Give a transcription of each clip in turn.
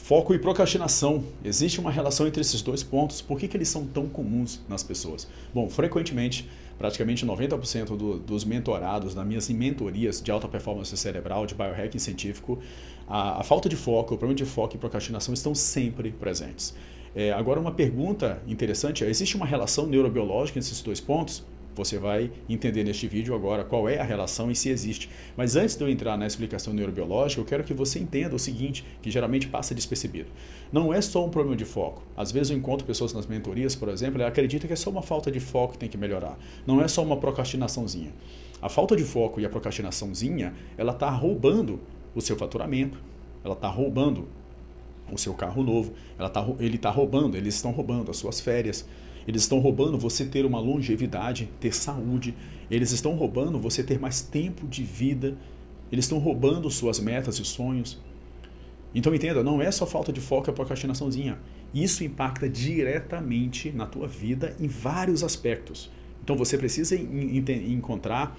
Foco e procrastinação. Existe uma relação entre esses dois pontos. Por que eles são tão comuns nas pessoas? Bom, frequentemente, praticamente 90% dos mentorados nas minhas mentorias de alta performance cerebral, de biohacking científico, a falta de foco, o problema de foco e procrastinação estão sempre presentes. Agora, uma pergunta interessante é: existe uma relação neurobiológica entre esses dois pontos? Você vai entender neste vídeo agora qual é a relação e se existe. Mas antes de eu entrar na explicação neurobiológica, eu quero que você entenda o seguinte, que geralmente passa despercebido. Não é só um problema de foco. Às vezes eu encontro pessoas nas mentorias, por exemplo, e acreditam que é só uma falta de foco que tem que melhorar. Não é só uma procrastinaçãozinha. A falta de foco e a procrastinaçãozinha, ela está roubando o seu faturamento, ela está roubando o seu carro novo, eles estão roubando as suas férias, eles estão roubando você ter uma longevidade, ter saúde, eles estão roubando você ter mais tempo de vida, eles estão roubando suas metas e sonhos. Então entenda, não é só falta de foco e a procrastinaçãozinha. Isso impacta diretamente na tua vida em vários aspectos. Então você precisa encontrar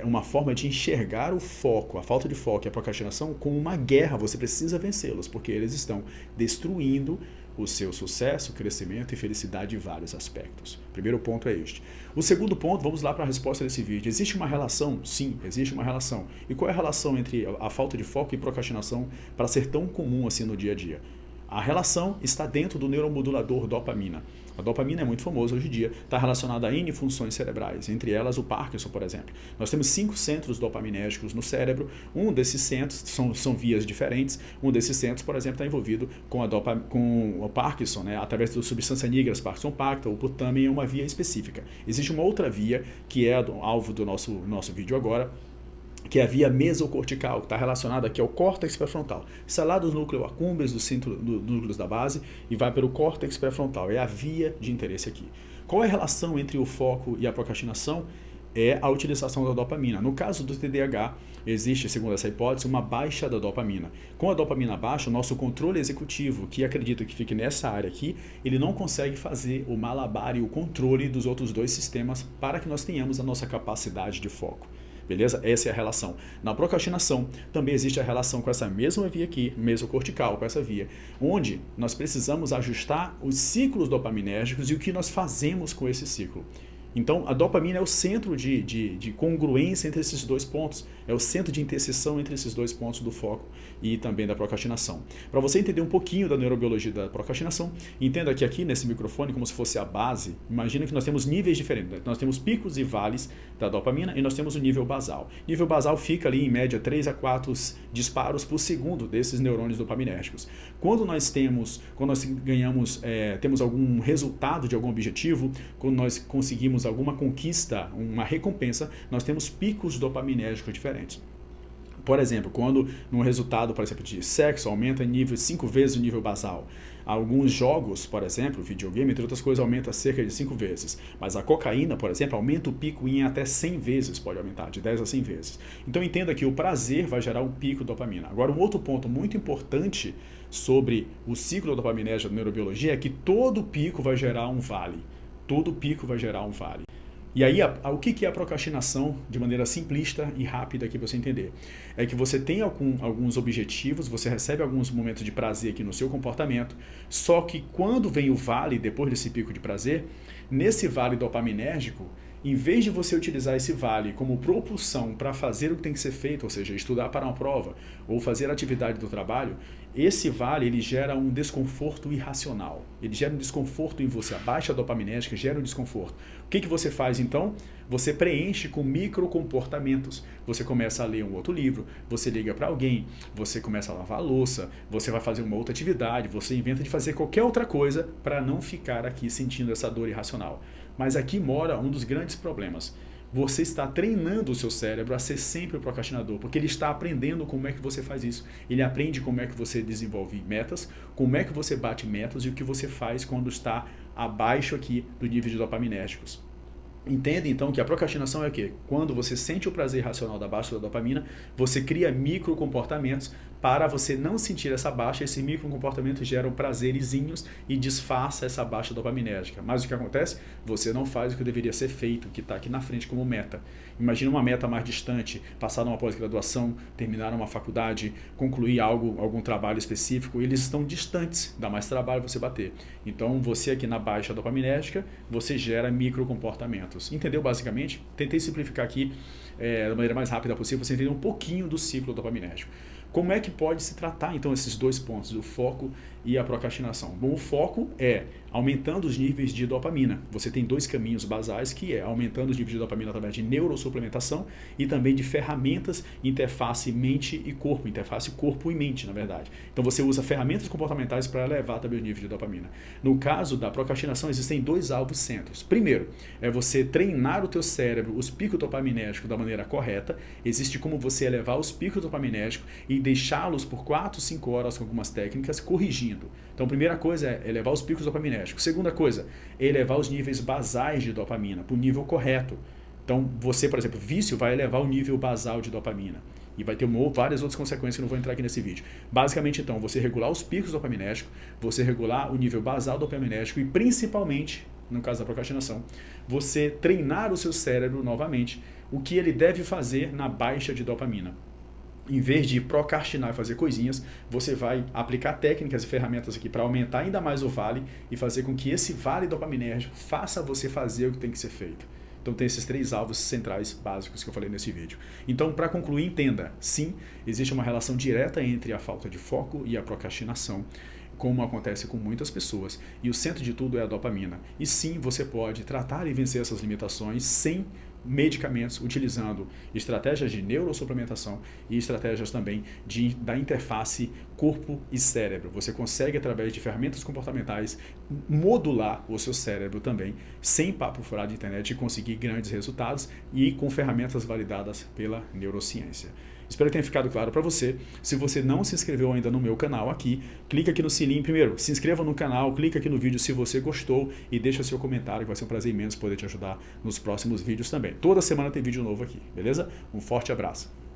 uma forma de enxergar o foco, a falta de foco e a procrastinação como uma guerra. Você precisa vencê-los, porque eles estão destruindo o seu sucesso, crescimento e felicidade em vários aspectos. O primeiro ponto é este. O segundo ponto, vamos lá para a resposta desse vídeo. Existe uma relação? Sim, existe uma relação. E qual é a relação entre a falta de foco e procrastinação para ser tão comum assim no dia a dia? A relação está dentro do neuromodulador dopamina. A dopamina é muito famosa hoje em dia, está relacionada a N funções cerebrais, entre elas o Parkinson, por exemplo. Nós temos 5 centros dopaminérgicos no cérebro, um desses centros são vias diferentes, um desses centros, por exemplo, está envolvido com o Parkinson, né, através da substância nigra, Parkinson Pacta, o putamen é uma via específica. Existe uma outra via, que é alvo do nosso vídeo agora, que é a via mesocortical, que está relacionada aqui ao córtex pré-frontal. Sai lá do núcleo accumbens, do núcleos da base, e vai para o córtex pré-frontal. É a via de interesse aqui. Qual é a relação entre o foco e a procrastinação? É a utilização da dopamina. No caso do TDAH, existe, segundo essa hipótese, uma baixa da dopamina. Com a dopamina baixa, o nosso controle executivo, que acredita que fique nessa área aqui, ele não consegue fazer o malabar e o controle dos outros dois sistemas para que nós tenhamos a nossa capacidade de foco. Beleza? Essa é a relação. Na procrastinação, também existe a relação com essa mesma via aqui, mesocortical, com essa via, onde nós precisamos ajustar os ciclos dopaminérgicos e o que nós fazemos com esse ciclo. Então, a dopamina é o centro de congruência entre esses dois pontos, é o centro de interseção entre esses dois pontos do foco e também da procrastinação. Para você entender um pouquinho da neurobiologia da procrastinação, entenda que aqui nesse microfone, como se fosse a base, imagina que nós temos níveis diferentes. Nós temos picos e vales da dopamina e nós temos o nível basal. O nível basal fica ali em média 3 a 4 disparos por segundo desses neurônios dopaminérgicos. Quando nós ganhamos, temos algum resultado de algum objetivo, quando nós conseguimos alguma conquista, uma recompensa, nós temos picos dopaminérgicos diferentes. Por exemplo, quando no resultado, por exemplo, de sexo aumenta em nível 5 vezes o nível basal. Alguns jogos, por exemplo, videogame, entre outras coisas, aumenta cerca de 5 vezes. Mas a cocaína, por exemplo, aumenta o pico em até 100 vezes, pode aumentar, de 10 a 100 vezes. Então entenda que o prazer vai gerar um pico de dopamina. Agora, um outro ponto muito importante sobre o ciclo dopaminérgico da neurobiologia é que todo pico vai gerar um vale. Todo pico vai gerar um vale. E aí, o que é a procrastinação de maneira simplista e rápida aqui para você entender? É que você tem alguns objetivos, você recebe alguns momentos de prazer aqui no seu comportamento, só que quando vem o vale, depois desse pico de prazer, nesse vale dopaminérgico, em vez de você utilizar esse vale como propulsão para fazer o que tem que ser feito, ou seja, estudar para uma prova ou fazer a atividade do trabalho, esse vale ele gera um desconforto irracional. Ele gera um desconforto em você. A baixa dopaminérgica gera um desconforto. O que você faz então? Você preenche com microcomportamentos. Você começa a ler um outro livro, você liga para alguém, você começa a lavar a louça, você vai fazer uma outra atividade, você inventa de fazer qualquer outra coisa para não ficar aqui sentindo essa dor irracional. Mas aqui mora um dos grandes problemas. Você está treinando o seu cérebro a ser sempre o procrastinador, porque ele está aprendendo como é que você faz isso. Ele aprende como é que você desenvolve metas, como é que você bate metas e o que você faz quando está abaixo aqui do nível de dopaminérgicos. Entenda então que a procrastinação é o quê? Quando você sente o prazer racional da baixa da dopamina, você cria microcomportamentos para você não sentir essa baixa. Esse microcomportamento gera prazerezinhos e disfarça essa baixa dopaminérgica. Mas o que acontece? Você não faz o que deveria ser feito, que está aqui na frente como meta. Imagina uma meta mais distante, passar numa pós-graduação, terminar uma faculdade, concluir algum trabalho específico, eles estão distantes, dá mais trabalho você bater. Então você aqui na baixa dopaminérgica, você gera microcomportamentos. Entendeu basicamente? Tentei simplificar aqui da maneira mais rápida possível, você entender um pouquinho do ciclo dopaminérgico. Como é que pode se tratar, então, esses dois pontos, o foco e a procrastinação? Bom, o foco é aumentando os níveis de dopamina. Você tem dois caminhos basais, que é aumentando os níveis de dopamina através de neurosuplementação e também de ferramentas interface mente e corpo, interface corpo e mente, na verdade. Então, você usa ferramentas comportamentais para elevar também o nível de dopamina. No caso da procrastinação, existem dois alvos centros. Primeiro, é você treinar o teu cérebro, os picos dopaminérgicos da maneira correta. Existe como você elevar os picos dopaminérgicos e deixá-los por 4, 5 horas com algumas técnicas, corrigindo. Então, a primeira coisa é elevar os picos dopaminérgicos. Segunda coisa é elevar os níveis basais de dopamina para o nível correto. Então, você, por exemplo, vício vai elevar o nível basal de dopamina. E vai ter várias outras consequências que eu não vou entrar aqui nesse vídeo. Basicamente, então, você regular os picos dopaminérgicos, você regular o nível basal dopaminérgico e, principalmente, no caso da procrastinação, você treinar o seu cérebro novamente, o que ele deve fazer na baixa de dopamina. Em vez de procrastinar e fazer coisinhas, você vai aplicar técnicas e ferramentas aqui para aumentar ainda mais o vale e fazer com que esse vale dopaminérgico faça você fazer o que tem que ser feito. Então tem esses três alvos centrais básicos que eu falei nesse vídeo. Então, para concluir, entenda, sim, existe uma relação direta entre a falta de foco e a procrastinação, como acontece com muitas pessoas, e o centro de tudo é a dopamina. E sim, você pode tratar e vencer essas limitações sem medicamentos, utilizando estratégias de neurosuplementação e estratégias também da interface corpo e cérebro. Você consegue, através de ferramentas comportamentais, modular o seu cérebro também, sem papo furado de internet, e conseguir grandes resultados e com ferramentas validadas pela neurociência. Espero que tenha ficado claro para você. Se você não se inscreveu ainda no meu canal aqui, clica aqui no sininho. Primeiro, se inscreva no canal, clica aqui no vídeo se você gostou e deixa seu comentário, que vai ser um prazer imenso poder te ajudar nos próximos vídeos também. Toda semana tem vídeo novo aqui, beleza? Um forte abraço.